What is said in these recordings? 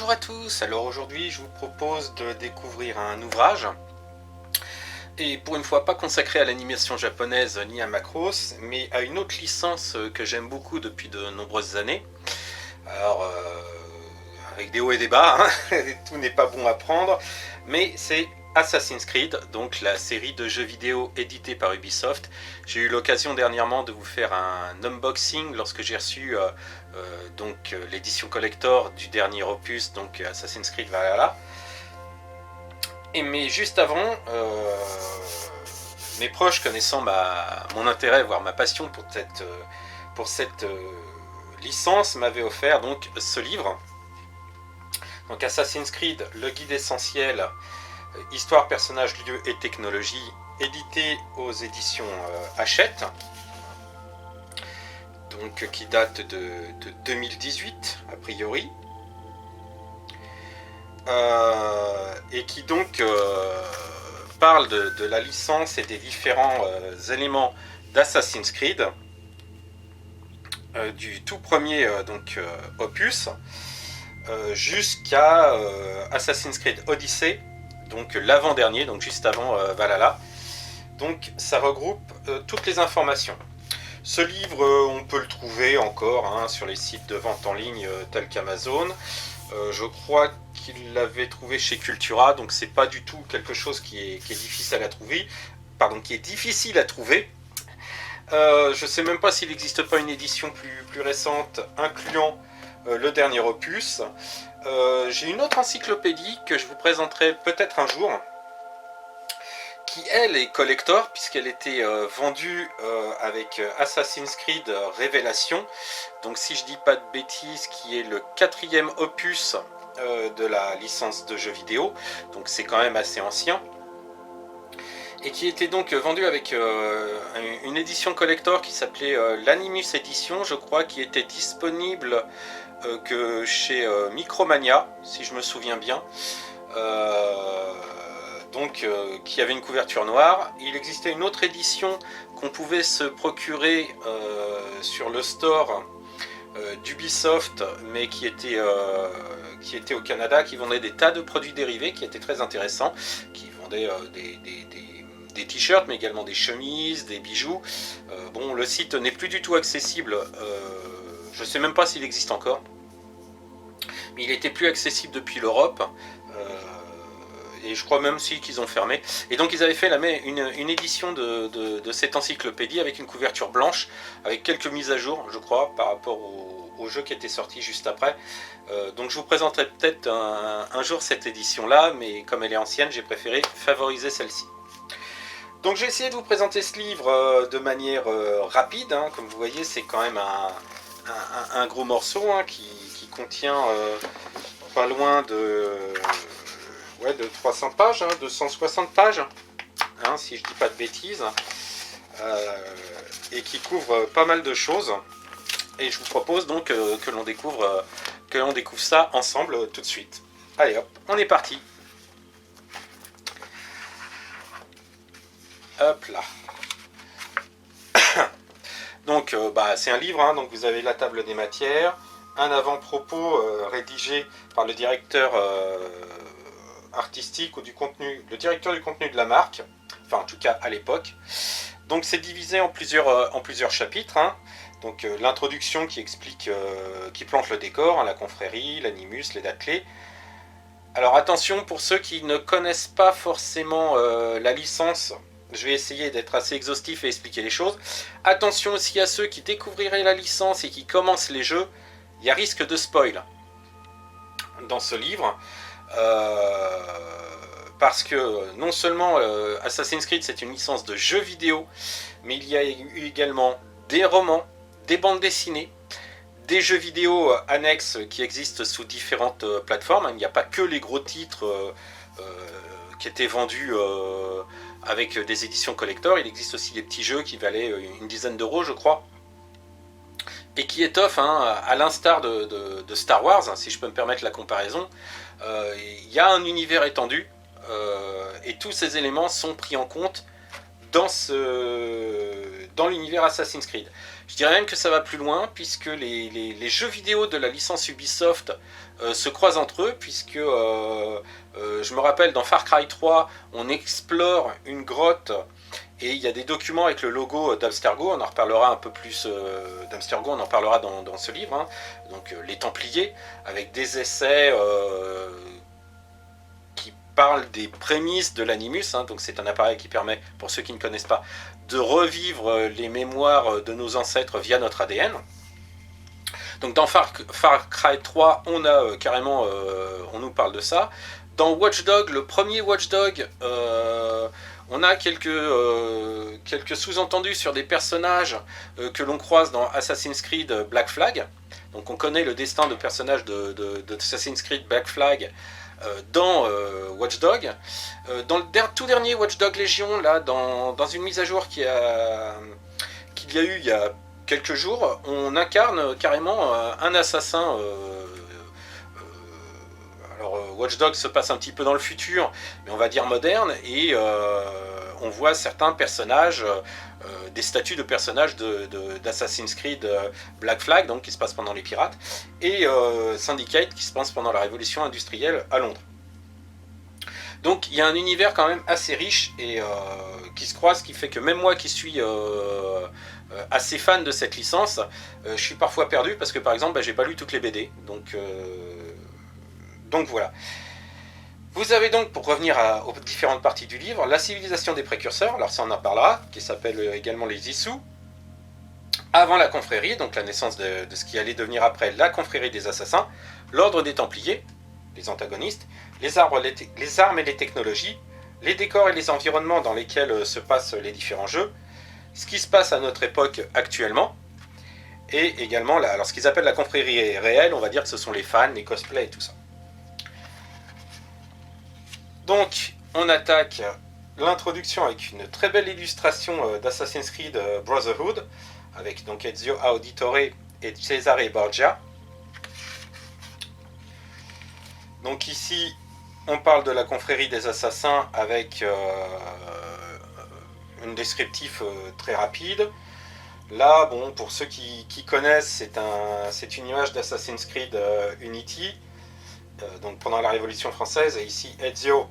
Bonjour à tous, alors aujourd'hui je vous propose de découvrir un ouvrage, et pour une fois pas consacré à l'animation japonaise ni à Macross, mais à une autre licence que j'aime beaucoup depuis de nombreuses années. Alors, avec des hauts et des bas, hein, tout n'est pas bon à prendre, mais c'est Assassin's Creed, donc la série de jeux vidéo éditée par Ubisoft. J'ai eu l'occasion dernièrement de vous faire un unboxing lorsque j'ai reçu l'édition collector du dernier opus, donc Assassin's Creed Valhalla. Mais juste avant, mes proches connaissant mon intérêt, voire ma passion pour cette licence, m'avaient offert donc ce livre. Donc Assassin's Creed, le guide essentiel, histoire, personnages, lieux et technologie, édité aux éditions Hachette, donc qui date de 2018 a priori, et qui donc parle de la licence et des différents éléments d'Assassin's Creed, du tout premier opus jusqu'à Assassin's Creed Odyssey, donc l'avant-dernier, donc juste avant Valhalla. Donc ça regroupe toutes les informations. Ce livre, on peut le trouver encore sur les sites de vente en ligne tels qu'Amazon. Je crois qu'il l'avait trouvé chez Cultura, donc c'est pas du tout quelque chose qui est difficile à trouver. Qui est difficile à trouver. Je sais même pas s'il n'existe pas une édition plus récente incluant le dernier opus. J'ai une autre encyclopédie que je vous présenterai peut-être un jour, qui elle est collector puisqu'elle était vendue avec Assassin's Creed Révélation, donc si je dis pas de bêtises, qui est le 4e opus de la licence de jeux vidéo, donc c'est quand même assez ancien, et qui était donc vendu avec une édition collector qui s'appelait l'Animus Edition, je crois, qui était disponible que chez Micromania, si je me souviens bien, qui avait une couverture noire. Il existait une autre édition qu'on pouvait se procurer sur le store d'Ubisoft, mais qui était au Canada, qui vendait des tas de produits dérivés, qui étaient très intéressants, qui vendait des t-shirts, mais également des chemises, des bijoux. Bon, le site n'est plus du tout accessible, je ne sais même pas s'il existe encore, mais il était plus accessible depuis l'Europe, et je crois même qu'ils ont fermé. Et donc ils avaient fait une édition de cette encyclopédie avec une couverture blanche, avec quelques mises à jour, je crois, par rapport au jeu qui était sorti juste après. Donc je vous présenterai peut-être un jour cette édition-là, mais comme elle est ancienne, j'ai préféré favoriser celle-ci. Donc j'ai essayé de vous présenter ce livre de manière rapide, comme vous voyez, c'est quand même un gros morceau qui contient pas loin de 300 pages, 260 pages, si je dis pas de bêtises, et qui couvre pas mal de choses. Et je vous propose donc que l'on découvre ça ensemble tout de suite. Allez hop, on est parti. Hop là. Donc c'est un livre, donc vous avez la table des matières, un avant-propos rédigé par le directeur artistique ou le directeur du contenu de la marque, enfin en tout cas à l'époque. Donc c'est divisé en plusieurs chapitres. Donc l'introduction qui explique, qui plante le décor, la confrérie, l'animus, les dates clés. Alors attention, pour ceux qui ne connaissent pas forcément la licence, je vais essayer d'être assez exhaustif et expliquer les choses. Attention aussi à ceux qui découvriraient la licence et qui commencent les jeux, il y a risque de spoil dans ce livre. Parce que non seulement Assassin's Creed c'est une licence de jeux vidéo, mais il y a eu également des romans, des bandes dessinées, des jeux vidéo annexes qui existent sous différentes plateformes. Il n'y a pas que les gros titres qui étaient vendus avec des éditions collector, il existe aussi des petits jeux qui valaient une dizaine d'euros je crois, et qui étoffent, à l'instar de Star Wars, si je peux me permettre la comparaison. Il y a un univers étendu, et tous ces éléments sont pris en compte dans l'univers Assassin's Creed. Je dirais même que ça va plus loin, puisque les jeux vidéo de la licence Ubisoft se croisent entre eux, puisque je me rappelle dans Far Cry 3, on explore une grotte et il y a des documents avec le logo d'Abstergo. On en reparlera un peu plus d'Abstergo, on en parlera dans ce livre, hein. Donc les Templiers, avec des essais qui parlent des prémices de l'Animus, hein. Donc c'est un appareil qui permet, pour ceux qui ne connaissent pas, de revivre les mémoires de nos ancêtres via notre ADN. Donc dans Far Cry 3, on a carrément, on nous parle de ça. Dans Watch Dogs, le premier Watch Dogs, on a quelques sous-entendus sur des personnages que l'on croise dans Assassin's Creed Black Flag. Donc on connaît le destin de personnages de Assassin's Creed Black Flag dans Watch Dogs. Dans le tout dernier Watch Dogs Légion, là, dans une mise à jour qu'il y a eu il y a quelques jours, on incarne carrément un assassin. Alors Watch Dogs se passe un petit peu dans le futur, mais on va dire moderne, et on voit certains personnages, des statues de personnages d'Assassin's Creed Black Flag, donc qui se passe pendant les pirates, et Syndicate qui se passe pendant la révolution industrielle à Londres. Donc il y a un univers quand même assez riche et qui se croise, qui fait que même moi qui suis assez fan de cette licence, je suis parfois perdu parce que par exemple j'ai pas lu toutes les BD, donc voilà. Vous avez donc, pour revenir aux différentes parties du livre, la civilisation des précurseurs, alors ça on en parlera, qui s'appelle également les Issus, avant la confrérie, donc la naissance de ce qui allait devenir après la confrérie des assassins, l'ordre des Templiers, les antagonistes, les armes et les technologies, les décors et les environnements dans lesquels se passent les différents jeux, ce qui se passe à notre époque actuellement, et également, alors ce qu'ils appellent la confrérie réelle, on va dire que ce sont les fans, les cosplays et tout ça. Donc, on attaque l'introduction avec une très belle illustration d'Assassin's Creed Brotherhood, avec donc Ezio Auditore et Cesare Borgia. Donc ici, on parle de la confrérie des assassins avec un descriptif très rapide. Là, bon, pour ceux qui connaissent, c'est une image d'Assassin's Creed Unity, donc pendant la Révolution française, et ici Ezio,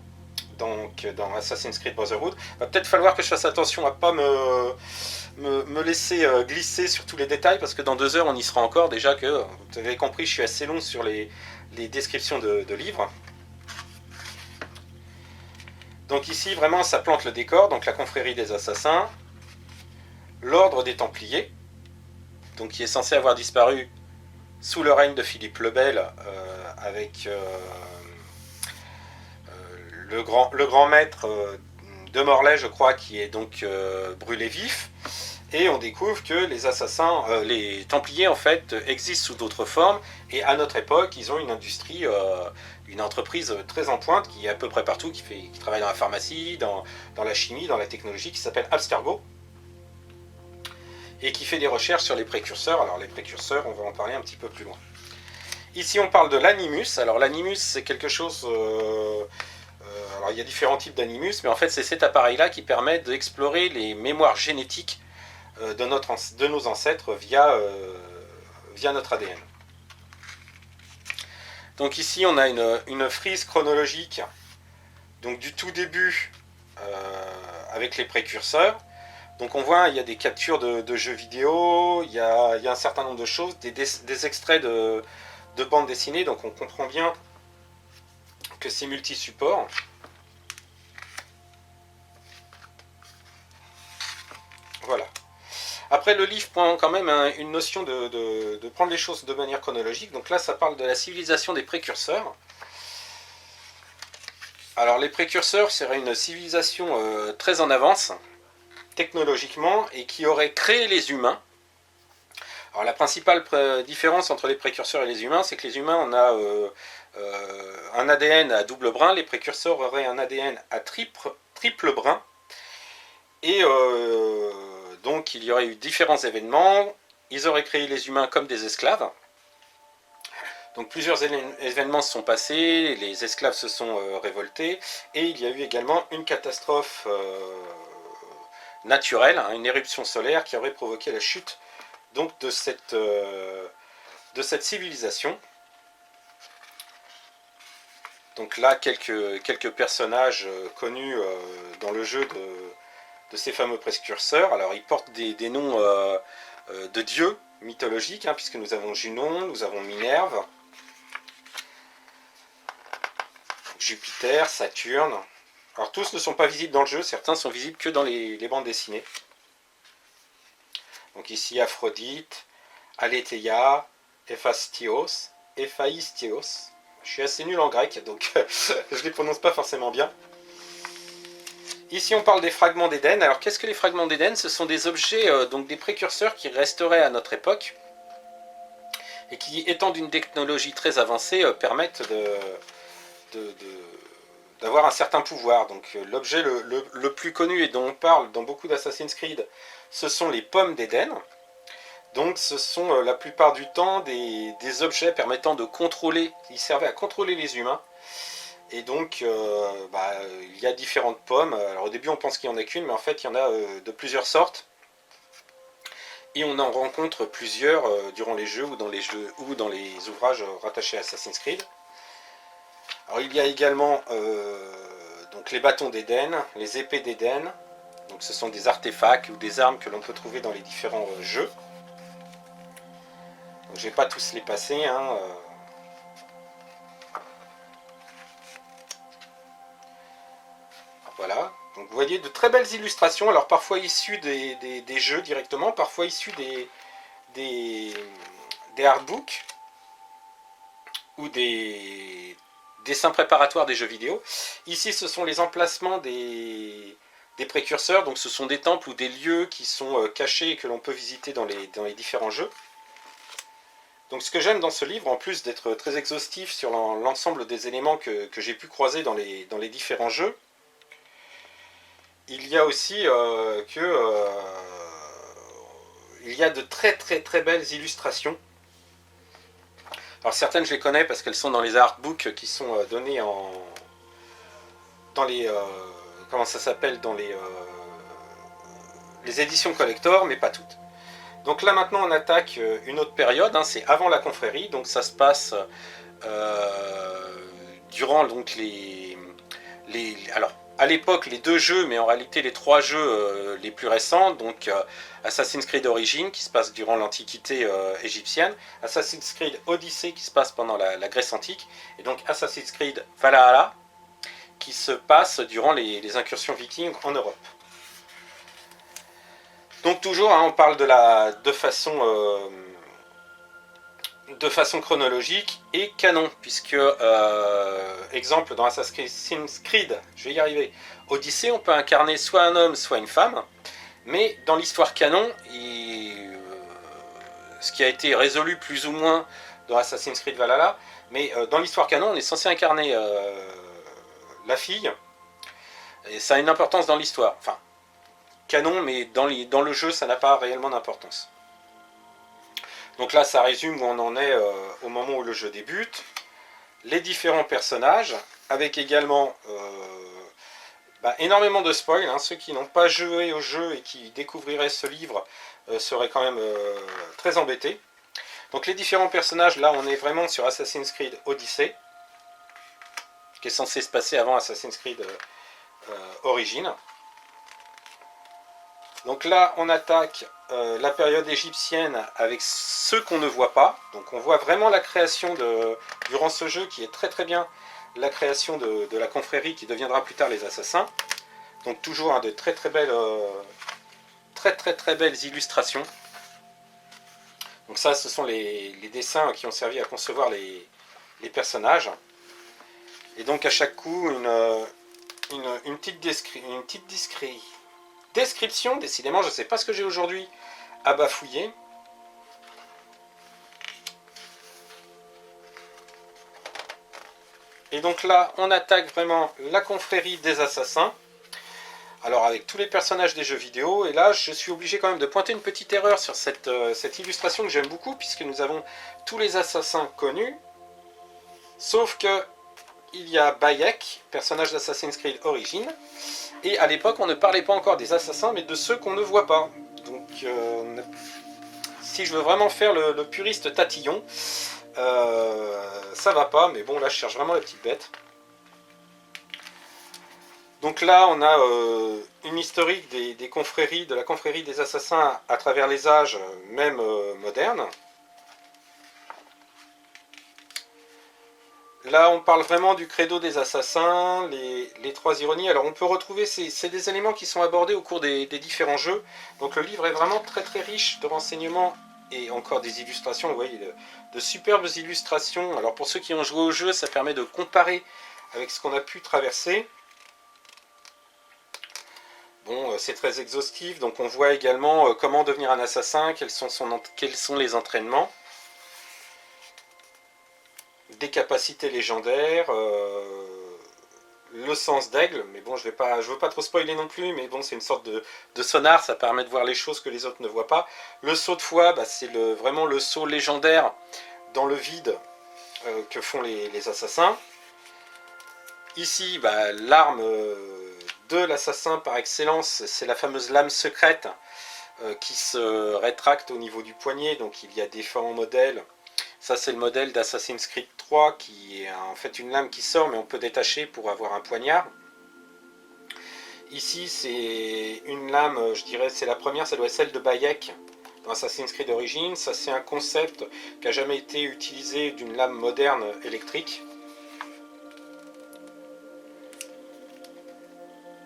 donc dans Assassin's Creed Brotherhood. Va peut-être falloir que je fasse attention à ne pas me laisser glisser sur tous les détails, parce que dans 2 heures on y sera encore. Déjà que, vous avez compris, je suis assez long sur les descriptions de livres. Donc ici, vraiment, ça plante le décor. Donc la confrérie des assassins, l'ordre des Templiers, donc qui est censé avoir disparu sous le règne de Philippe le Bel, avec le grand maître de Morlaix, je crois, qui est donc brûlé vif. Et on découvre que les assassins, les Templiers en fait, existent sous d'autres formes. Et à notre époque, ils ont une industrie, une entreprise très en pointe qui est à peu près partout, qui travaille dans la pharmacie, dans la chimie, dans la technologie, qui s'appelle Abstergo, et qui fait des recherches sur les précurseurs. Alors les précurseurs, on va en parler un petit peu plus loin. Ici, on parle de l'animus. Alors l'animus, c'est quelque chose... alors il y a différents types d'animus, mais en fait c'est cet appareil-là qui permet d'explorer les mémoires génétiques de nos ancêtres via notre ADN. Donc ici on a une frise chronologique, donc du tout début avec les précurseurs. Donc on voit, il y a des captures de jeux vidéo, il y a un certain nombre de choses, des extraits de bandes dessinées, donc on comprend bien que c'est multi-support. Voilà. Après, le livre prend quand même une notion de prendre les choses de manière chronologique. Donc là, ça parle de la civilisation des précurseurs. Alors, les précurseurs seraient une civilisation très en avance, technologiquement, et qui aurait créé les humains. Alors, la principale différence entre les précurseurs et les humains, c'est que les humains, on a un ADN à double brin. Les précurseurs auraient un ADN à triple brin. Et donc il y aurait eu différents événements, ils auraient créé les humains comme des esclaves. Donc plusieurs événements se sont passés, les esclaves se sont révoltés, et il y a eu également une catastrophe naturelle, hein, une éruption solaire qui aurait provoqué la chute donc, de cette civilisation. Donc là, quelques personnages connus dans le jeu de ces fameux précurseurs. Alors ils portent des noms de dieux mythologiques, hein, puisque nous avons Junon, nous avons Minerve, Jupiter, Saturne. Alors tous ne sont pas visibles dans le jeu, certains sont visibles que dans les bandes dessinées. Donc ici Aphrodite, Aletheia, Héphaïstios. Je suis assez nul en grec, donc je ne les prononce pas forcément bien. Ici on parle des fragments d'Éden. Alors qu'est-ce que les fragments d'Éden? Ce sont des objets, donc des précurseurs qui resteraient à notre époque et qui, étant d'une technologie très avancée, permettent d'avoir un certain pouvoir. Donc l'objet le plus connu et dont on parle dans beaucoup d'Assassin's Creed, ce sont les pommes d'Éden. Donc ce sont la plupart du temps des objets permettant de contrôler, ils servaient à contrôler les humains. Et donc il y a différentes pommes. Alors au début on pense qu'il n'y en a qu'une, mais en fait il y en a de plusieurs sortes. Et on en rencontre plusieurs durant les jeux ou dans les ouvrages rattachés à Assassin's Creed. Alors il y a également donc les bâtons d'Éden, les épées d'Éden. Donc ce sont des artefacts ou des armes que l'on peut trouver dans les différents jeux. Donc, je ne vais pas tous les passer, hein. Voilà. Donc vous voyez de très belles illustrations, alors parfois issues des jeux directement, parfois issues des artbooks ou des dessins préparatoires des jeux vidéo. Ici ce sont les emplacements des précurseurs, donc ce sont des temples ou des lieux qui sont cachés et que l'on peut visiter dans les différents jeux. Donc ce que j'aime dans ce livre, en plus d'être très exhaustif sur l'ensemble des éléments que j'ai pu croiser dans les différents jeux, il y a aussi il y a de très très très belles illustrations. Alors certaines je les connais parce qu'elles sont dans les artbooks qui sont donnés dans les comment ça s'appelle, dans les éditions collector, mais pas toutes. Donc là maintenant on attaque une autre période, hein, c'est avant la confrérie, donc ça se passe durant donc alors à l'époque les 2 jeux, mais en réalité les 3 jeux les plus récents, donc Assassin's Creed Origins qui se passe durant l'Antiquité égyptienne, Assassin's Creed Odyssey qui se passe pendant la Grèce antique, et donc Assassin's Creed Valhalla qui se passe durant les incursions vikings en Europe. Donc toujours, hein, on parle de façon chronologique et canon, puisque, exemple, dans Assassin's Creed, je vais y arriver, Odyssey, on peut incarner soit un homme, soit une femme, mais dans l'histoire canon, ce qui a été résolu plus ou moins dans Assassin's Creed Valhalla, mais dans l'histoire canon, on est censé incarner la fille, et ça a une importance dans l'histoire, enfin, canon, mais dans le jeu, ça n'a pas réellement d'importance. Donc là, ça résume où on en est au moment où le jeu débute. Les différents personnages, avec également énormément de spoil. Hein. Ceux qui n'ont pas joué au jeu et qui découvriraient ce livre seraient quand même très embêtés. Donc les différents personnages, là, on est vraiment sur Assassin's Creed Odyssey, qui est censé se passer avant Assassin's Creed Origins. Donc là, on attaque la période égyptienne avec ceux qu'on ne voit pas. Donc on voit vraiment la création durant ce jeu qui est très très bien, la création de la confrérie qui deviendra plus tard les assassins. Donc toujours de très très belles illustrations. Donc ça, ce sont les dessins qui ont servi à concevoir les personnages. Et donc à chaque coup, une petite description, décidément je ne sais pas ce que j'ai aujourd'hui à bafouiller. Et donc là on attaque vraiment la confrérie des assassins, alors avec tous les personnages des jeux vidéo, et là je suis obligé quand même de pointer une petite erreur sur cette illustration que j'aime beaucoup, puisque nous avons tous les assassins connus, sauf que il y a Bayek, personnage d'Assassin's Creed Origins. Et à l'époque, on ne parlait pas encore des assassins, mais de ceux qu'on ne voit pas. Donc, si je veux vraiment faire le puriste tatillon, ça va pas. Mais bon, là, je cherche vraiment la petite bête. Donc là, on a une historique des confréries, de la confrérie des assassins à travers les âges, même modernes. Là, on parle vraiment du credo des assassins, les trois ironies. Alors, on peut retrouver, c'est des éléments qui sont abordés au cours des différents jeux. Donc, le livre est vraiment très très riche de renseignements et encore des illustrations. Vous voyez, de superbes illustrations. Alors, pour ceux qui ont joué au jeu, ça permet de comparer avec ce qu'on a pu traverser. Bon, c'est très exhaustif. Donc, on voit également comment devenir un assassin, quels sont les entraînements. Des capacités légendaires, le sens d'aigle, mais bon, je veux pas trop spoiler non plus, mais bon, c'est une sorte de sonar, ça permet de voir les choses que les autres ne voient pas. Le saut de foi, bah, c'est vraiment le saut légendaire dans le vide que font les assassins. Ici, bah, l'arme de l'assassin par excellence, c'est la fameuse lame secrète qui se rétracte au niveau du poignet, donc il y a différents modèles. Ça, c'est le modèle d'Assassin's Creed 3 qui est en fait une lame qui sort, mais on peut détacher pour avoir un poignard. Ici, c'est une lame, je dirais, c'est la première, ça doit être celle de Bayek dans Assassin's Creed Origins. Ça, c'est un concept qui n'a jamais été utilisé d'une lame moderne électrique.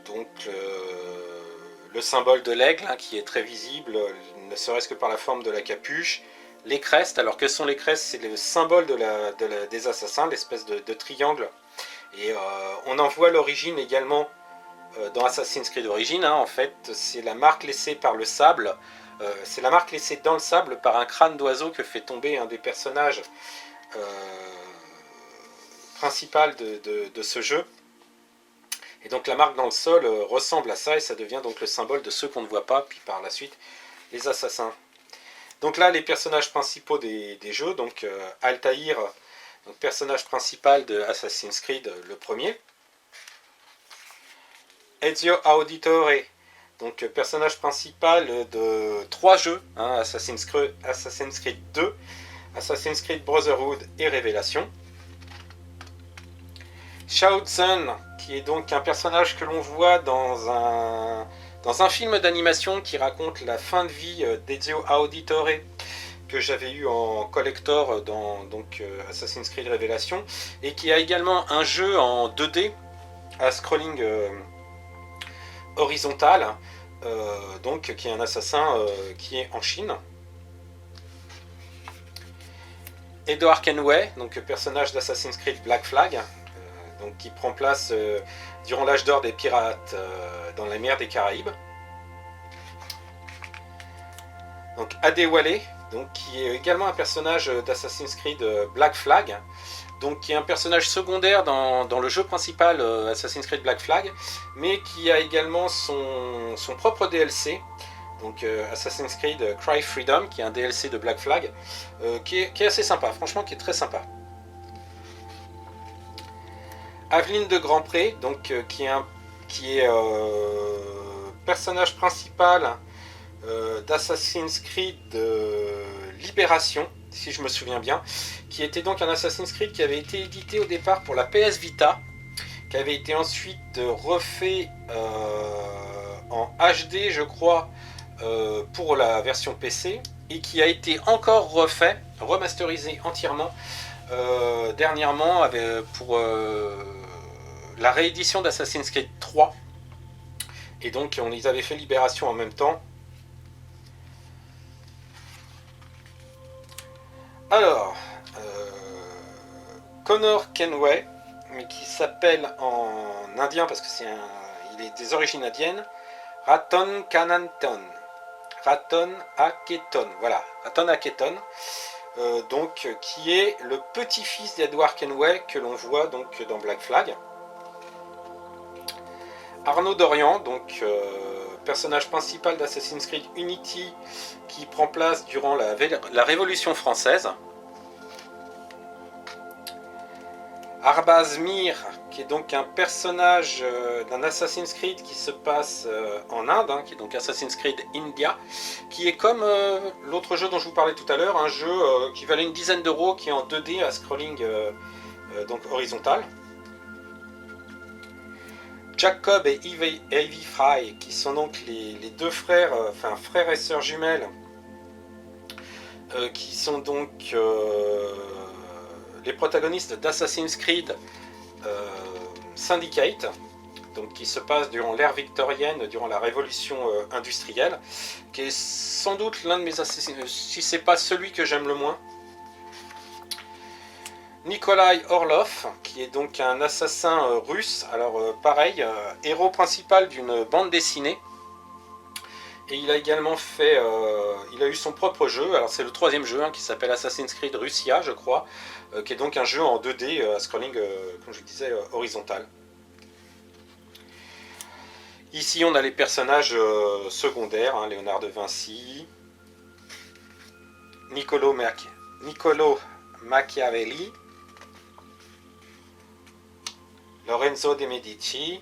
Donc, le symbole de l'aigle, hein, qui est très visible, ne serait-ce que par la forme de la capuche. Les crestes, alors que sont les crestes? C'est le symbole des assassins, l'espèce de triangle. Et on en voit l'origine également dans Assassin's Creed Origins. Hein. En fait, c'est la marque laissée par le sable. C'est la marque laissée dans le sable par un crâne d'oiseau que fait tomber un des personnages principaux de ce jeu. Et donc la marque dans le sol ressemble à ça et ça devient donc le symbole de ceux qu'on ne voit pas, puis par la suite les assassins. Donc là, les personnages principaux des jeux, donc Altaïr, donc personnage principal de Assassin's Creed, le premier. Ezio Auditore, donc personnage principal de 3 jeux, hein, Assassin's Creed 2, Assassin's Creed Brotherhood et Révélation. Shao Tsung, qui est donc un personnage que l'on voit dans un film d'animation qui raconte la fin de vie d'Ezio Auditore, que j'avais eu en collector dans Assassin's Creed Révélation, et qui a également un jeu en 2D à scrolling horizontal, donc qui est un assassin qui est en Chine. Edward Kenway, donc personnage d'Assassin's Creed Black Flag, donc qui prend place durant l'âge d'or des pirates dans la mer des Caraïbes. Donc Adewale, donc qui est également un personnage d'Assassin's Creed Black Flag, donc qui est un personnage secondaire dans le jeu principal Assassin's Creed Black Flag, mais qui a également son propre DLC, donc Assassin's Creed Cry Freedom, qui est un DLC de Black Flag, qui est assez sympa, franchement qui est très sympa. Aveline de Grandpré, donc qui est personnage principal d'Assassin's Creed Libération, si je me souviens bien, qui était donc un Assassin's Creed qui avait été édité au départ pour la PS Vita, qui avait été ensuite refait en HD, je crois, pour la version PC, et qui a été encore refait, remasterisé entièrement, dernièrement pour la réédition d'Assassin's Creed 3. Et donc ils avaient fait Libération en même temps. Alors, Connor Kenway, mais qui s'appelle en indien parce que il est des origines indiennes, Raton Kananton. Raton Aketon, voilà, Raton Aketon, donc qui est le petit-fils d'Edward Kenway que l'on voit donc dans Black Flag. Arnaud Dorian, donc personnage principal d'Assassin's Creed Unity, qui prend place durant la Révolution française. Arbaz-Mir, qui est donc un personnage d'un Assassin's Creed qui se passe en Inde, hein, qui est donc Assassin's Creed India, qui est comme l'autre jeu dont je vous parlais tout à l'heure, un jeu qui valait une dizaine d'euros, qui est en 2D à scrolling donc horizontal. Jacob et Evie Fry, qui sont donc les deux frères, enfin frères et sœurs jumelles, qui sont donc les protagonistes d'Assassin's Creed Syndicate, donc qui se passe durant l'ère victorienne, durant la révolution industrielle, qui est sans doute l'un de mes assassins, si c'est pas celui que j'aime le moins. Nikolai Orlov, qui est donc un assassin russe, alors pareil, héros principal d'une bande dessinée. Et il a également fait, il a eu son propre jeu, alors c'est le 3e jeu, hein, qui s'appelle Assassin's Creed Russia, je crois, qui est donc un jeu en 2D, à scrolling, comme je disais, horizontal. Ici on a les personnages secondaires, hein, Léonard de Vinci, Niccolo Machiavelli, Lorenzo de Medici,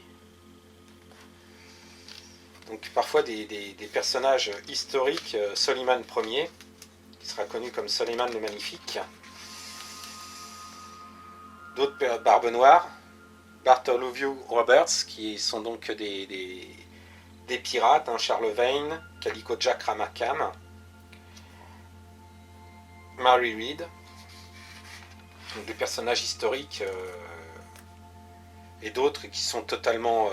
donc parfois des personnages historiques, Soliman Ier, qui sera connu comme Soliman le Magnifique, d'autres Barbe Noire, Bartholomew Roberts, qui sont donc des pirates, hein, Charles Vane, Calico Jack Ramakam, Mary Read, donc des personnages historiques et d'autres qui sont totalement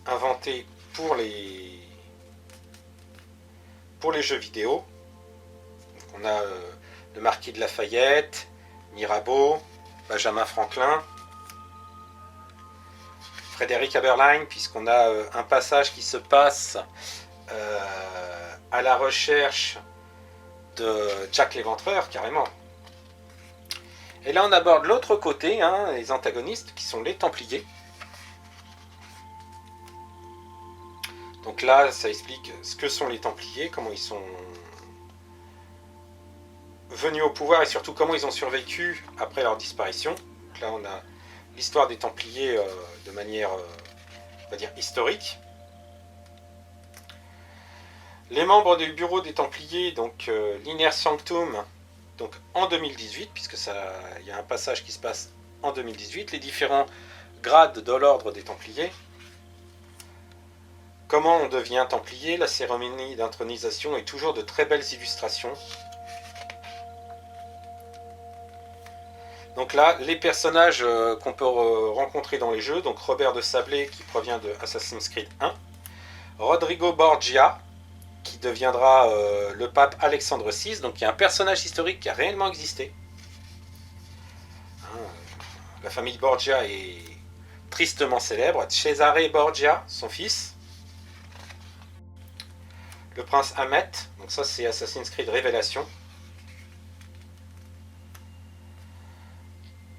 inventés pour les jeux vidéo. Donc on a le marquis de Lafayette, Mirabeau, Benjamin Franklin, Frédéric Aberline, puisqu'on a un passage qui se passe à la recherche de Jack l'Éventreur, carrément. Et là on aborde l'autre côté, hein, les antagonistes, qui sont les Templiers. Donc là, ça explique ce que sont les Templiers, comment ils sont venus au pouvoir et surtout comment ils ont survécu après leur disparition. Donc là, on a l'histoire des Templiers de manière, on va dire, historique. Les membres du bureau des Templiers, donc l'Inner Sanctum, donc en 2018, puisque il y a un passage qui se passe en 2018, les différents grades de l'ordre des Templiers. Comment on devient Templier, la cérémonie d'intronisation et toujours de très belles illustrations. Donc là, les personnages qu'on peut rencontrer dans les jeux, donc Robert de Sablé qui provient de Assassin's Creed 1, Rodrigo Borgia qui deviendra le pape Alexandre VI, donc qui est un personnage historique qui a réellement existé. Hein, la famille Borgia est tristement célèbre. Cesare Borgia, son fils. Le prince Ahmet, donc ça c'est Assassin's Creed Révélation.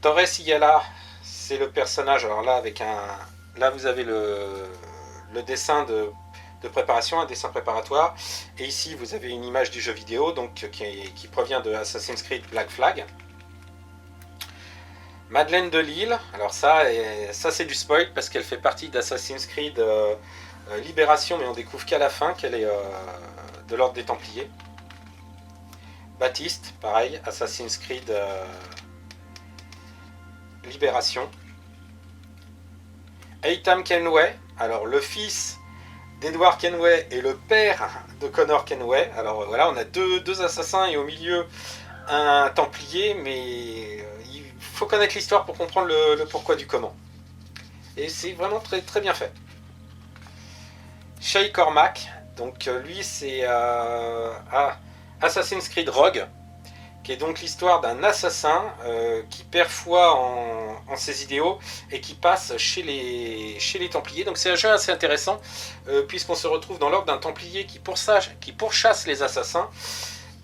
Torres Yala, c'est le personnage, alors là avec là vous avez le dessin de préparation, un dessin préparatoire, et ici vous avez une image du jeu vidéo donc qui provient de Assassin's Creed Black Flag. Madeleine de Lille, alors ça c'est du spoil parce qu'elle fait partie d'Assassin's Creed Libération, mais on découvre qu'à la fin qu'elle est de l'ordre des Templiers. Baptiste, pareil, Assassin's Creed Libération. Eitam Kenway, alors le fils d'Edward Kenway et le père de Connor Kenway. Alors voilà, on a deux assassins et au milieu un Templier, mais il faut connaître l'histoire pour comprendre le pourquoi du comment. Et c'est vraiment très, très bien fait. Shay Cormac, donc lui c'est Assassin's Creed Rogue, qui est donc l'histoire d'un assassin qui perd foi en ses idéaux et qui passe chez les Templiers. Donc c'est un jeu assez intéressant puisqu'on se retrouve dans l'ordre d'un Templier qui pourchasse les assassins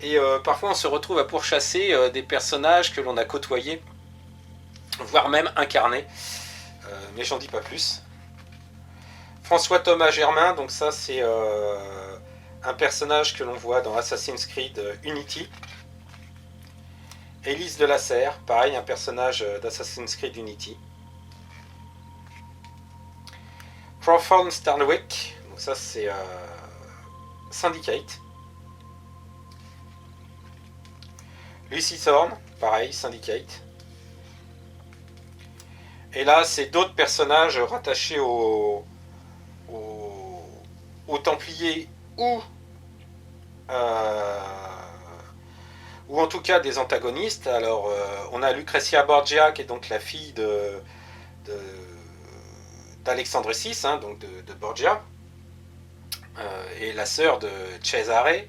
et parfois on se retrouve à pourchasser des personnages que l'on a côtoyés, voire même incarnés, mais j'en dis pas plus. François Thomas Germain, donc ça c'est un personnage que l'on voit dans Assassin's Creed Unity. Élise de la Serre, pareil, un personnage d'Assassin's Creed Unity. Profound Starnwick, donc ça c'est Syndicate. Lucy Thorne, pareil, Syndicate. Et là, c'est d'autres personnages rattachés aux Templiers euh, ou en tout cas des antagonistes. Alors, on a Lucretia Borgia, qui est donc la fille d'Alexandre VI, hein, donc de Borgia, et la sœur de Cesare.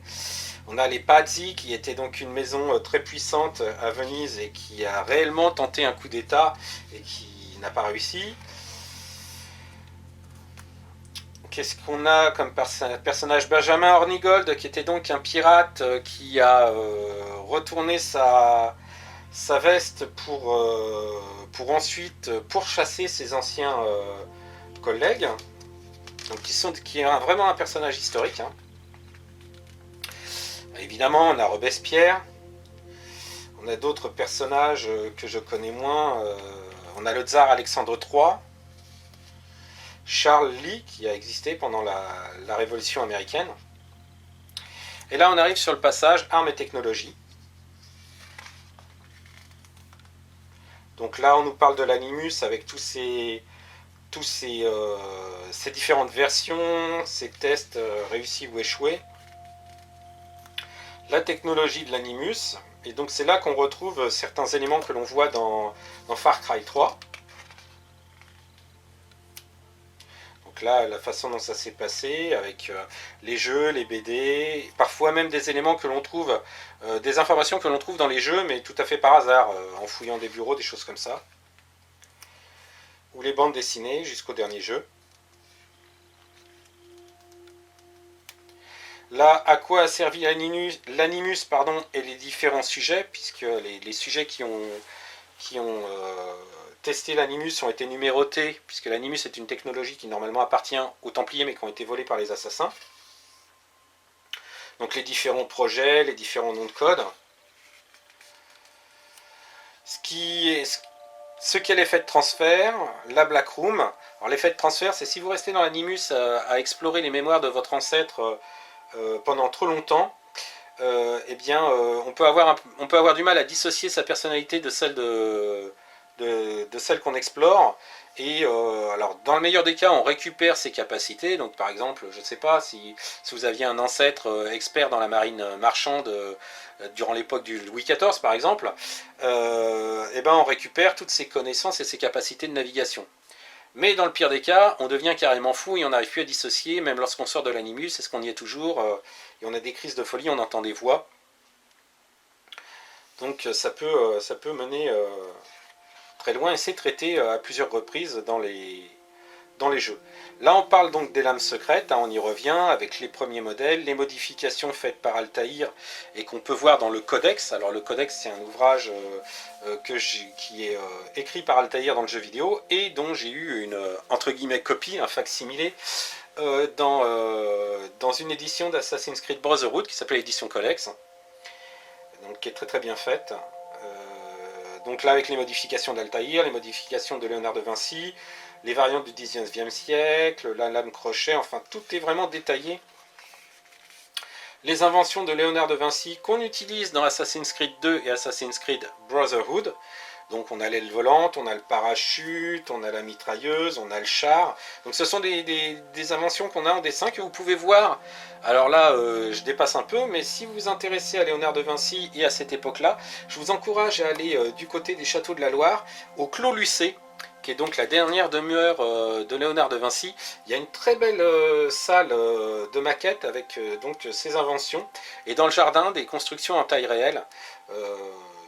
On a les Pazzi, qui était donc une maison très puissante à Venise et qui a réellement tenté un coup d'État et qui n'a pas réussi. Qu'est-ce qu'on a comme personnage? Benjamin Hornigold, qui était donc un pirate qui a retourné sa veste pour ensuite pourchasser ses anciens collègues. Donc qui est vraiment un personnage historique. Hein. Évidemment, on a Robespierre. On a d'autres personnages que je connais moins. On a le tsar Alexandre III. Charles Lee, qui a existé pendant la Révolution américaine. Et là, on arrive sur le passage armes et technologies. Donc là, on nous parle de l'Animus avec ces différentes versions, ces tests réussis ou échoués. La technologie de l'Animus, et donc c'est là qu'on retrouve certains éléments que l'on voit dans Far Cry 3. Donc là, la façon dont ça s'est passé, avec les jeux, les BD, parfois même des éléments que l'on trouve, des informations que l'on trouve dans les jeux, mais tout à fait par hasard, en fouillant des bureaux, des choses comme ça. Ou les bandes dessinées jusqu'au dernier jeu. Là, à quoi a servi l'Animus et les différents sujets, puisque les sujets qui ont testé l'Animus ont été numérotés, puisque l'Animus est une technologie qui normalement appartient aux Templiers, mais qui ont été volés par les assassins. Donc les différents projets, les différents noms de code. Ce qu'est l'effet de transfert, la Black Room. Alors l'effet de transfert, c'est si vous restez dans l'Animus à explorer les mémoires de votre ancêtre pendant trop longtemps, eh bien, on peut avoir du mal à dissocier sa personnalité de celle qu'on explore. Et alors, dans le meilleur des cas, on récupère ses capacités. Donc, par exemple, je ne sais pas, si vous aviez un ancêtre expert dans la marine marchande durant l'époque du Louis XIV, par exemple, eh ben, on récupère toutes ses connaissances et ses capacités de navigation. Mais dans le pire des cas, on devient carrément fou et on n'arrive plus à dissocier, même lorsqu'on sort de l'Animus, est-ce qu'on y est toujours et on a des crises de folie, on entend des voix. Donc ça peut mener très loin et c'est traité à plusieurs reprises dans les jeux. Là on parle donc des lames secrètes, hein, on y revient avec les premiers modèles, les modifications faites par Altaïr et qu'on peut voir dans le Codex. Alors le Codex c'est un ouvrage qui est écrit par Altaïr dans le jeu vidéo et dont j'ai eu une entre guillemets copie, un facsimilé dans une édition d'Assassin's Creed Brotherhood qui s'appelle l'édition Codex, donc qui est très très bien faite. Donc là avec les modifications d'Altaïr, les modifications de Léonard de Vinci, les variantes du XIXe siècle, la lame crochet, enfin tout est vraiment détaillé. Les inventions de Léonard de Vinci qu'on utilise dans Assassin's Creed 2 et Assassin's Creed Brotherhood. Donc on a l'aile volante, on a le parachute, on a la mitrailleuse, on a le char. Donc ce sont des inventions qu'on a en dessin que vous pouvez voir. Alors là, je dépasse un peu, mais si vous vous intéressez à Léonard de Vinci et à cette époque-là, je vous encourage à aller du côté des châteaux de la Loire, au Clos Lucé, qui est donc la dernière demeure de Léonard de Vinci. Il y a une très belle salle de maquettes avec donc ses inventions, et dans le jardin des constructions en taille réelle.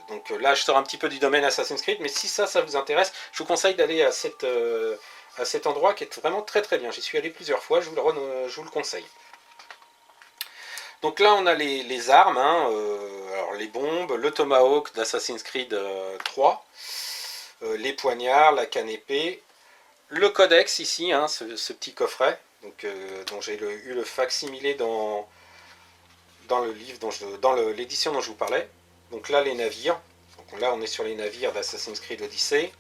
Donc là je sors un petit peu du domaine Assassin's Creed, mais si ça vous intéresse, je vous conseille d'aller à cet endroit qui est vraiment très très bien. J'y suis allé plusieurs fois, je vous le conseille. Donc là on a les armes, hein, alors les bombes, le Tomahawk d'Assassin's Creed 3, les poignards, la canne épée, le codex ici, hein, ce petit coffret, donc, dont j'ai eu le facsimilé dans le livre, dans l'édition dont je vous parlais. Donc là les navires, donc Là, on est sur les navires d'Assassin's Creed Odyssey.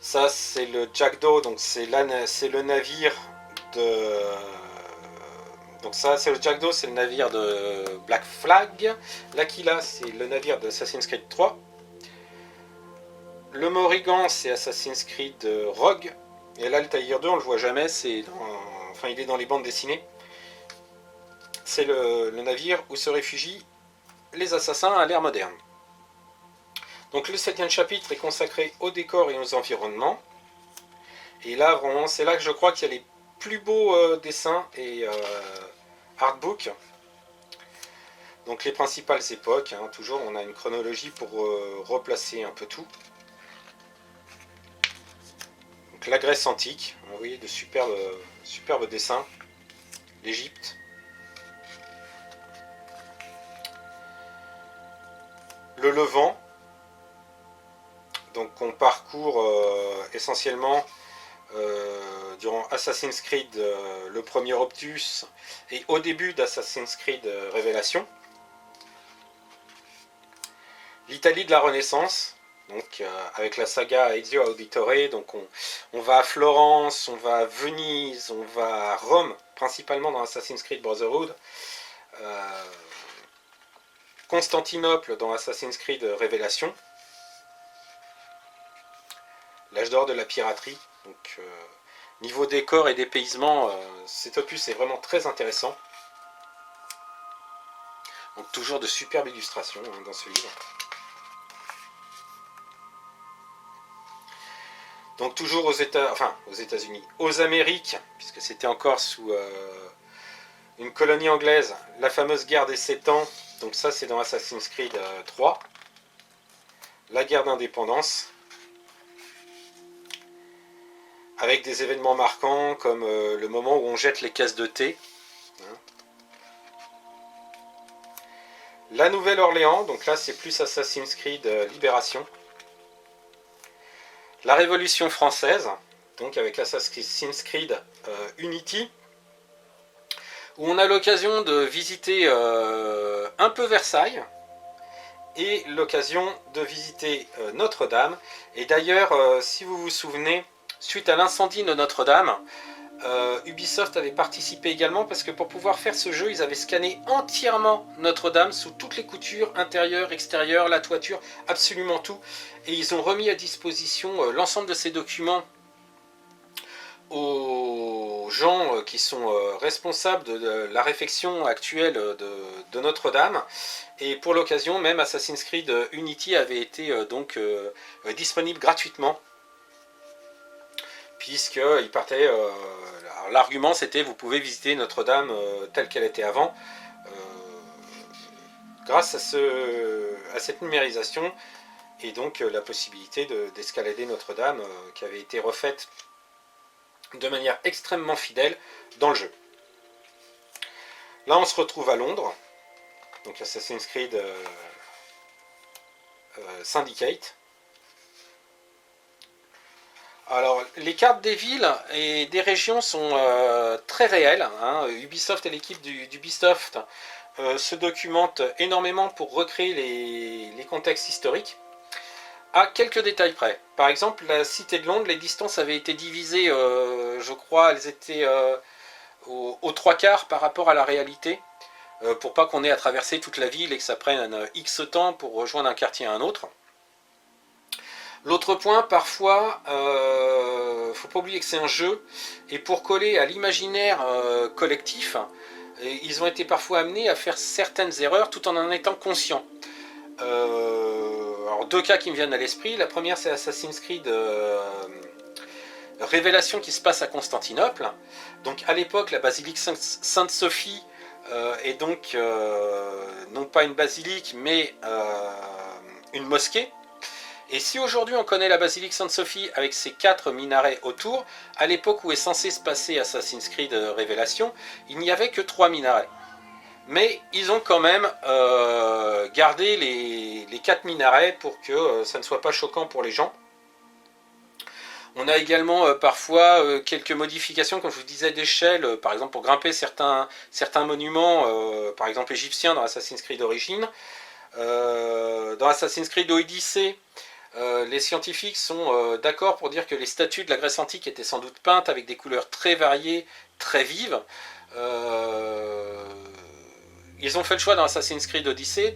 Ça, c'est le Jackdaw, donc c'est le navire de... Donc ça, c'est le Jackdaw, c'est le navire de Black Flag. L'Aquila, c'est le navire d'Assassin's Creed 3. Le Morrigan, c'est Assassin's Creed Rogue. Et là, le Tiger 2, on le voit jamais, enfin, il est dans les bandes dessinées. C'est le navire où se réfugient les assassins à l'ère moderne. Donc le 7e chapitre est consacré au décor et aux environnements. Et là, vraiment, c'est là que je crois qu'il y a les plus beaux dessins et artbooks. Donc les principales époques, hein, toujours, on a une chronologie pour replacer un peu tout. Donc la Grèce antique, vous voyez de superbes dessins. L'Égypte. Le Levant. Donc on parcourt essentiellement durant Assassin's Creed le premier opus et au début d'Assassin's Creed Révélation. L'Italie de la Renaissance, donc avec la saga Ezio Auditore, donc on va à Florence, on va à Venise, on va à Rome, principalement dans Assassin's Creed Brotherhood, Constantinople dans Assassin's Creed Révélation, l'âge d'or de la piraterie. Donc niveau décor et dépaysement, cet opus est vraiment très intéressant. Donc toujours de superbes illustrations hein, dans ce livre. Donc toujours aux États-Unis, aux Amériques, puisque c'était encore sous une colonie anglaise, la fameuse guerre des 7 ans. Donc ça c'est dans Assassin's Creed 3. La guerre d'indépendance. Avec des événements marquants comme le moment où on jette les caisses de thé. La Nouvelle-Orléans, donc là c'est plus Assassin's Creed Libération. La Révolution française, donc avec Assassin's Creed Unity, où on a l'occasion de visiter un peu Versailles, et l'occasion de visiter Notre-Dame. Et d'ailleurs, si vous vous souvenez, suite à l'incendie de Notre-Dame, Ubisoft avait participé également parce que pour pouvoir faire ce jeu, ils avaient scanné entièrement Notre-Dame sous toutes les coutures, intérieures, extérieures, la toiture, absolument tout. Et ils ont remis à disposition l'ensemble de ces documents aux gens qui sont responsables de la réfection actuelle de Notre-Dame. Et pour l'occasion, même Assassin's Creed Unity avait été donc disponible gratuitement. Puisqu'il partait... l'argument c'était vous pouvez visiter Notre-Dame telle qu'elle était avant. Grâce à cette numérisation et donc la possibilité d'escalader Notre-Dame qui avait été refaite de manière extrêmement fidèle dans le jeu. Là on se retrouve à Londres, donc Assassin's Creed Syndicate. Alors, les cartes des villes et des régions sont très réelles. Hein. Ubisoft et l'équipe d'Ubisoft se documentent énormément pour recréer les contextes historiques, à quelques détails près. Par exemple, la cité de Londres, les distances avaient été divisées, je crois, elles étaient aux 3/4 par rapport à la réalité, pour pas qu'on ait à traverser toute la ville et que ça prenne X temps pour rejoindre un quartier à un autre. L'autre point, parfois, faut pas oublier que c'est un jeu, et pour coller à l'imaginaire collectif, ils ont été parfois amenés à faire certaines erreurs tout en étant conscients. Alors deux cas qui me viennent à l'esprit. La première, c'est Assassin's Creed Révélation qui se passe à Constantinople. Donc à l'époque, la basilique Sainte-Sophie est donc non pas une basilique, mais une mosquée. Et si aujourd'hui on connaît la basilique Sainte-Sophie avec ses 4 minarets autour, à l'époque où est censé se passer Assassin's Creed Révélation, il n'y avait que 3 minarets. Mais ils ont quand même gardé les 4 minarets pour que ça ne soit pas choquant pour les gens. On a également parfois quelques modifications, comme je vous disais, d'échelle, par exemple pour grimper certains monuments, par exemple égyptiens dans Assassin's Creed Origins. Dans Assassin's Creed Odyssey, les scientifiques sont d'accord pour dire que les statues de la Grèce antique étaient sans doute peintes avec des couleurs très variées, très vives. Ils ont fait le choix dans Assassin's Creed Odyssey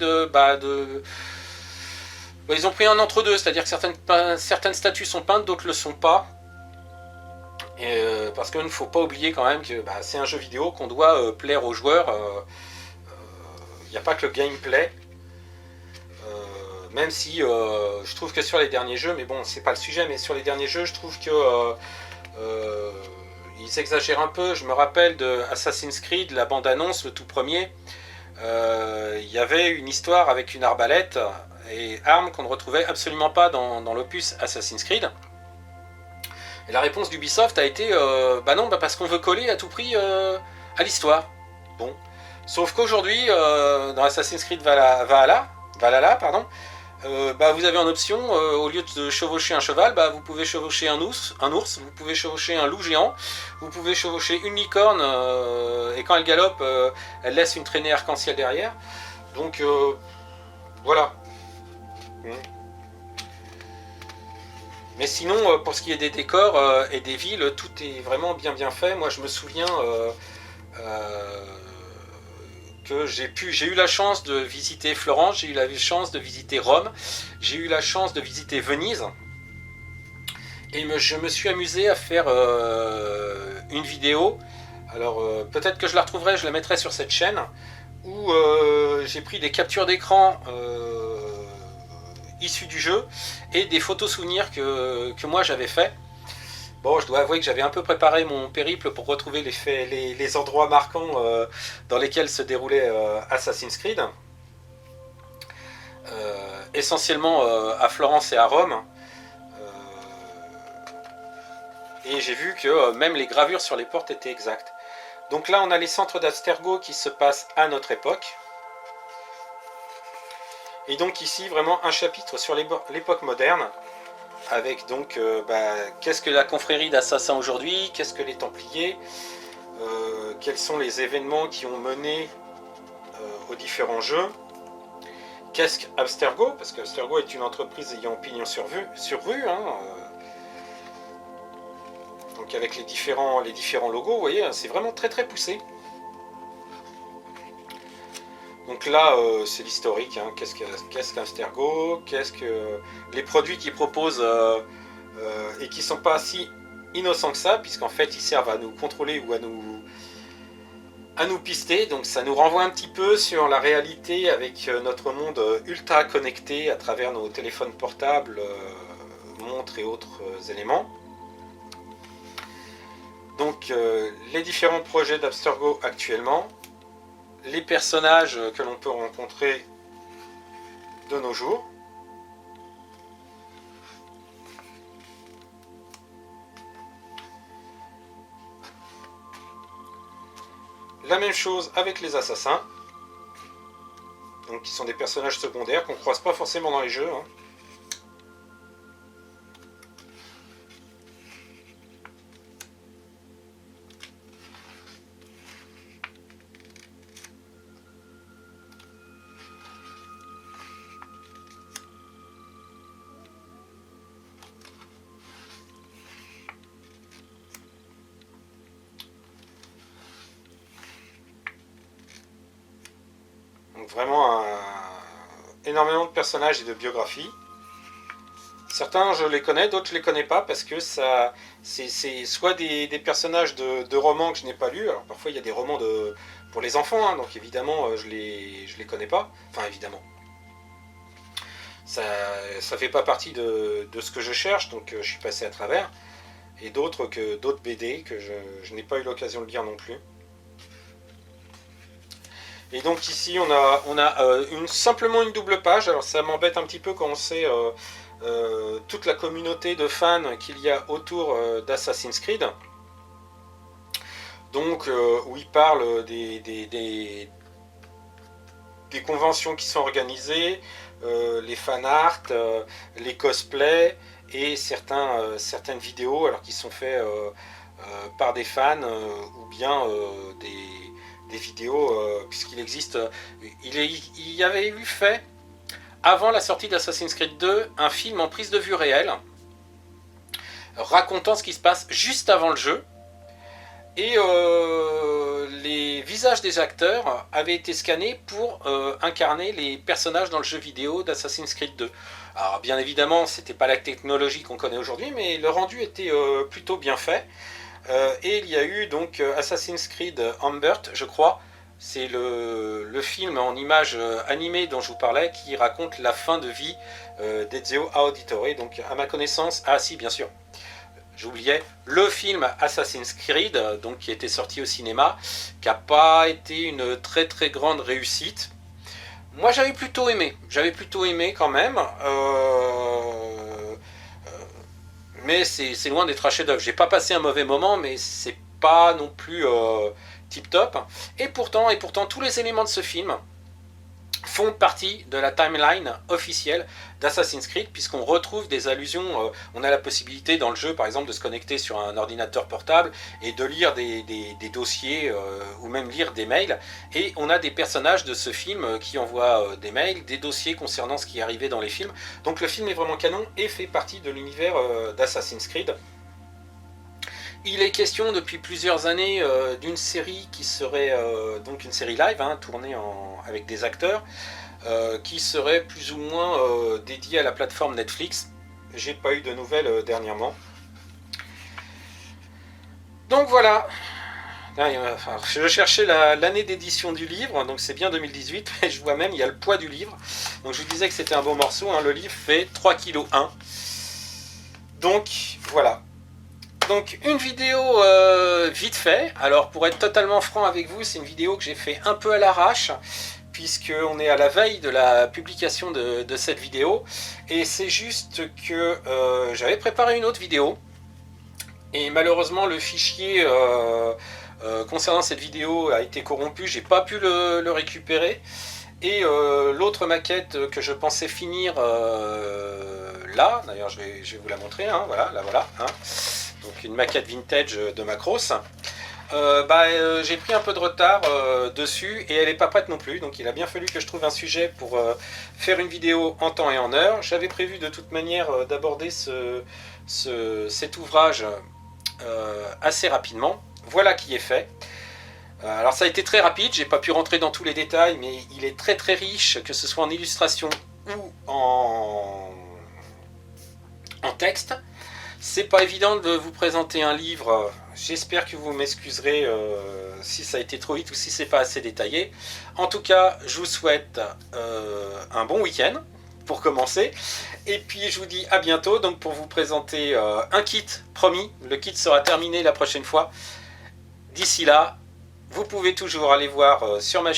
ils ont pris un entre-deux, c'est-à-dire que certaines statues sont peintes, d'autres ne le sont pas. Parce qu'il ne faut pas oublier quand même que c'est un jeu vidéo qu'on doit plaire aux joueurs. Il n'y a pas que le gameplay. Même si je trouve que sur les derniers jeux, mais bon, c'est pas le sujet, mais sur les derniers jeux, je trouve que ils exagèrent un peu. Je me rappelle de Assassin's Creed, la bande-annonce, le tout premier. Il y avait une histoire avec une arbalète et arme qu'on ne retrouvait absolument pas dans l'opus Assassin's Creed. Et la réponse d'Ubisoft a été non, parce qu'on veut coller à tout prix à l'histoire. Bon. Sauf qu'aujourd'hui, dans Assassin's Creed Valhalla, vous avez en option, au lieu de chevaucher un cheval, vous pouvez chevaucher un ours, vous pouvez chevaucher un loup géant, vous pouvez chevaucher une licorne, et quand elle galope, elle laisse une traînée arc-en-ciel derrière. Donc, voilà. Mais sinon, pour ce qui est des décors et des villes, tout est vraiment bien fait. Moi, je me souviens que j'ai eu la chance de visiter Florence, j'ai eu la chance de visiter Rome, j'ai eu la chance de visiter Venise. Et je me suis amusé à faire une vidéo. Alors, peut-être que je la retrouverai, je la mettrai sur cette chaîne, où j'ai pris des captures d'écran issus du jeu et des photos souvenirs que moi j'avais fait. Bon, je dois avouer que j'avais un peu préparé mon périple pour retrouver les endroits marquants dans lesquels se déroulait Assassin's Creed. Essentiellement à Florence et à Rome. Et j'ai vu que même les gravures sur les portes étaient exactes. Donc là, on a les centres d'Abstergo qui se passent à notre époque. Et donc ici, vraiment un chapitre sur l'époque moderne, avec donc qu'est-ce que la confrérie d'assassins aujourd'hui, qu'est-ce que les Templiers, quels sont les événements qui ont mené aux différents jeux, qu'est-ce qu'Abstergo, parce qu'Abstergo est une entreprise ayant pignon sur rue, donc avec les différents logos, vous voyez, c'est vraiment très très poussé. Donc là, c'est l'historique, qu'est-ce qu'Abstergo, qu'est-ce que les produits qu'ils proposent et qui ne sont pas si innocents que ça, puisqu'en fait ils servent à nous contrôler ou à nous pister, donc ça nous renvoie un petit peu sur la réalité avec notre monde ultra connecté à travers nos téléphones portables, montres et autres éléments. Donc les différents projets d'Abstergo actuellement, les personnages que l'on peut rencontrer de nos jours. La même chose avec les assassins, donc qui sont des personnages secondaires qu'on ne croise pas forcément dans les jeux. Donc vraiment énormément de personnages et de biographies. Certains je les connais, d'autres je les connais pas parce que c'est soit des personnages de romans que je n'ai pas lus. Alors parfois il y a des romans pour les enfants, donc évidemment je les connais pas. Enfin évidemment. Ça fait pas partie de ce que je cherche, donc je suis passé à travers. Et d'autres BD que je n'ai pas eu l'occasion de lire non plus. Et donc ici on a simplement une double page. Alors ça m'embête un petit peu quand on sait toute la communauté de fans qu'il y a autour d'Assassin's Creed. Donc où il parle des conventions qui sont organisées, les fan art, les cosplays et certaines vidéos alors qui sont faites par des fans ou bien des vidéos puisqu'il existe il y avait eu fait avant la sortie d'Assassin's Creed 2, un film en prise de vue réelle, racontant ce qui se passe juste avant le jeu. Et les visages des acteurs avaient été scannés pour incarner les personnages dans le jeu vidéo d'Assassin's Creed 2. Alors bien évidemment, c'était pas la technologie qu'on connaît aujourd'hui, mais le rendu était plutôt bien fait. Et il y a eu donc Assassin's Creed Humbert, je crois. C'est le film en images animées dont je vous parlais, qui raconte la fin de vie d'Ezio Auditore. Donc à ma connaissance, ah si bien sûr, j'oubliais, le film Assassin's Creed, donc, qui était sorti au cinéma, qui n'a pas été une très très grande réussite. Moi j'avais plutôt aimé quand même, mais c'est loin d'être un chef-d'œuvre. J'ai pas passé un mauvais moment, mais c'est pas non plus tip top. Et pourtant, tous les éléments de ce film font partie de la timeline officielle d'Assassin's Creed, puisqu'on retrouve des allusions, on a la possibilité dans le jeu par exemple de se connecter sur un ordinateur portable et de lire des dossiers ou même lire des mails, et on a des personnages de ce film qui envoient des mails, des dossiers concernant ce qui est arrivé dans les films. Donc le film est vraiment canon et fait partie de l'univers d'Assassin's Creed. Il est question depuis plusieurs années d'une série qui serait donc une série live, tournée avec des acteurs, qui serait plus ou moins dédiée à la plateforme Netflix. J'ai pas eu de nouvelles dernièrement. Donc voilà. Je cherchais l'année d'édition du livre, donc c'est bien 2018, et je vois même il y a le poids du livre. Donc je vous disais que c'était un beau morceau, le livre fait 3,1 kg. Donc voilà. Donc une vidéo vite fait. Alors pour être totalement franc avec vous, c'est une vidéo que j'ai fait un peu à l'arrache, puisqu'on est à la veille de la publication de cette vidéo. Et c'est juste que j'avais préparé une autre vidéo, et malheureusement le fichier concernant cette vidéo a été corrompu, j'ai pas pu le récupérer. Et l'autre maquette que je pensais finir là, d'ailleurs je vais vous la montrer, voilà, la voilà. Donc une maquette vintage de Macross. J'ai pris un peu de retard dessus et elle n'est pas prête non plus, donc il a bien fallu que je trouve un sujet pour faire une vidéo en temps et en heure. J'avais prévu de toute manière d'aborder cet ouvrage assez rapidement. Voilà qui est fait. Alors ça a été très rapide, j'ai pas pu rentrer dans tous les détails, mais il est très très riche, que ce soit en illustration ou en texte. C'est pas évident de vous présenter un livre, j'espère que vous m'excuserez si ça a été trop vite ou si c'est pas assez détaillé. En tout cas, je vous souhaite un bon week-end pour commencer, et puis je vous dis à bientôt donc pour vous présenter un kit, promis, le kit sera terminé la prochaine fois. D'ici là, vous pouvez toujours aller voir sur ma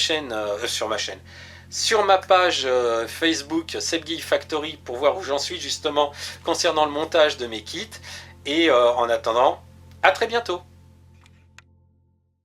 page Facebook Sebguy Factory pour voir où j'en suis justement concernant le montage de mes kits. Et en attendant, à très bientôt.